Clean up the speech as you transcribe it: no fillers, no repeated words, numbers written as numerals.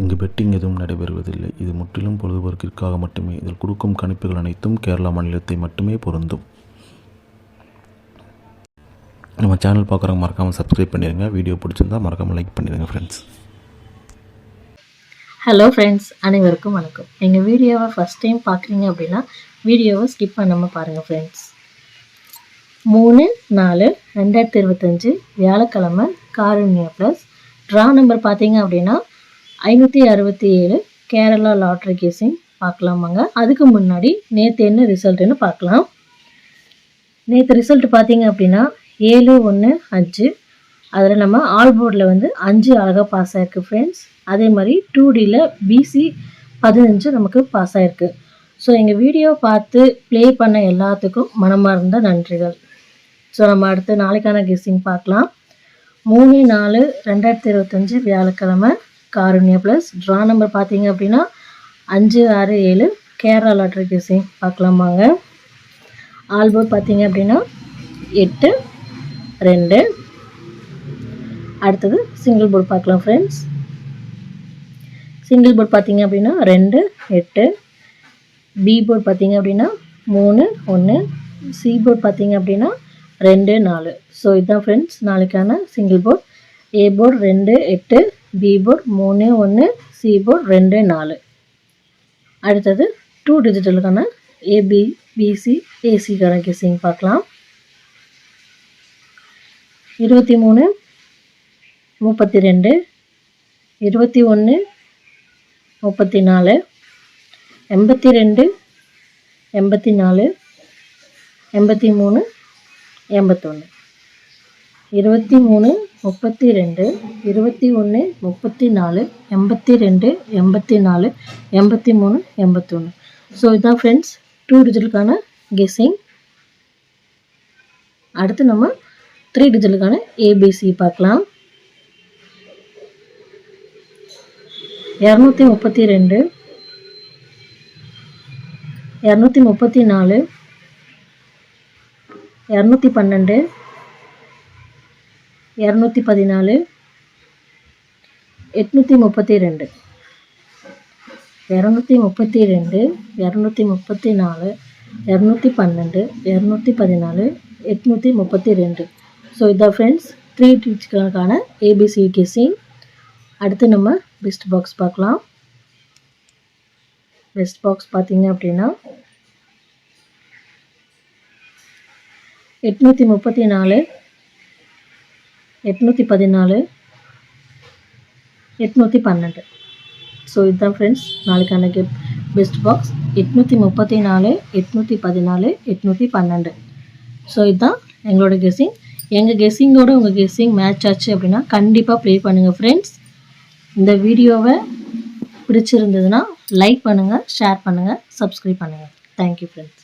இங்கு பெட்டிங் எதுவும் நடைபெறுவதில்லை. இது முற்றிலும் பொழுதுபோக்கிற்காக மட்டுமே. இதில் கொடுக்கும் கணிப்புகள் அனைத்தும் கேரளா மாநிலத்தை மட்டுமே பொருந்தும். நம்ம சேனல் பார்க்குறவங்க மறக்காமல் சப்ஸ்கிரைப் பண்ணிடுங்க. வீடியோ பிடிச்சிருந்தா மறக்காமல் லைக் பண்ணிடுங்க ஃப்ரெண்ட்ஸ். ஹலோ ஃப்ரெண்ட்ஸ், அனைவருக்கும் வணக்கம். எங்கள் வீடியோவை ஃபஸ்ட் டைம் பார்க்குறீங்க அப்படின்னா வீடியோவை ஸ்கிப் பண்ணாமல் பாருங்கள் ஃப்ரெண்ட்ஸ். 3/4/2025 வியாழக்கிழமை காருண்யா ப்ளஸ் ட்ரா நம்பர் பார்த்தீங்க அப்படின்னா 567 கேரளா லாட்ரி கேசிங் பார்க்கலாமாங்க. அதுக்கு முன்னாடி நேற்று என்ன ரிசல்ட்டுன்னு பார்க்கலாம். நேற்று ரிசல்ட் பார்த்தீங்க அப்படின்னா 7/1/5. அதில் நம்ம ஆல் போர்டில் 5 அழகாக பாஸ் ஆகிருக்கு ஃப்ரெண்ட்ஸ். அதே மாதிரி 2Dயில் BC 15 நமக்கு பாஸ் ஆகிருக்கு. ஸோ எங்கள் வீடியோ பார்த்து ப்ளே பண்ண எல்லாத்துக்கும் மனமார்ந்த நன்றிகள். ஸோ நம்ம அடுத்து நாளைக்கான கெஸ்ஸிங் பார்க்கலாம். 3/4/2025 வியாழக்கிழமை காருண்யா ப்ளஸ் ட்ரா நம்பர் பார்த்தீங்க அப்படின்னா 567 கேரளா லாட்ரி கெஸ்ஸிங் பார்க்கலாமாங்க. ஆல் போர்ட் பார்த்தீங்க அப்படின்னா 8/2. அடுத்தது சிங்கிள் போர்ட் பார்க்கலாம் ஃப்ரெண்ட்ஸ். சிங்கிள் போர்ட் பார்த்தீங்க அப்படின்னா 2/8. பி போர்ட் பார்த்தீங்க அப்படின்னா 3/1. சி போர்ட் பார்த்தீங்க அப்படின்னா 2/4. ஸோ இதுதான் ஃப்ரெண்ட்ஸ் நாளைக்கான single board. A board 2/8, B board 3/1, C board 2/4. அடுத்தது 2 டிஜிட்டலுக்கான ஏபி, பிசி, ஏசிக்கான கெஸ்ஸிங் பார்க்கலாம். 23, 32, 21, 34, 82, 84, 83, 81. 23, 32, 21, 34, 82, 84, 83, 81. ஸோ இதுதான் ஃப்ரெண்ட்ஸ் 2 டிஜிட்டலுக்கான கெஸ்ஸிங். அடுத்து நம்ம 3 டிஜிட்டலுக்கான ஏபிசி பார்க்கலாம். 232, 234, 212, 214, 832, 232, 234, 212, 214, 832. ஸோ இதான் ஃப்ரெண்ட்ஸ் 3 டிஜிட்டலுக்கான ஏபிசி கெஸ்ஸிங். அடுத்து நம்ம பெஸ்ட் பாக்ஸ் பார்க்கலாம். பெஸ்ட் பாக்ஸ் பார்த்தீங்க அப்படின்னா 834, 814, 812. ஸோ இதுதான் ஃப்ரெண்ட்ஸ் நாளைக்கான பெஸ்ட் பாக்ஸ் 834, 814, 812. ஸோ இதுதான் எங்களோட கெஸ்ஸிங். எங்கள் கெஸ்ஸிங்கோட உங்கள் கெஸ்ஸிங் மேட்ச் ஆச்சு அப்படின்னா கண்டிப்பாக ப்ளே பண்ணுங்கள் ஃப்ரெண்ட்ஸ். இந்த வீடியோவை பிடிச்சிருந்ததுன்னா லைக் பண்ணுங்கள், ஷேர் பண்ணுங்கள், சப்ஸ்கிரைப் பண்ணுங்கள். Thank you friends.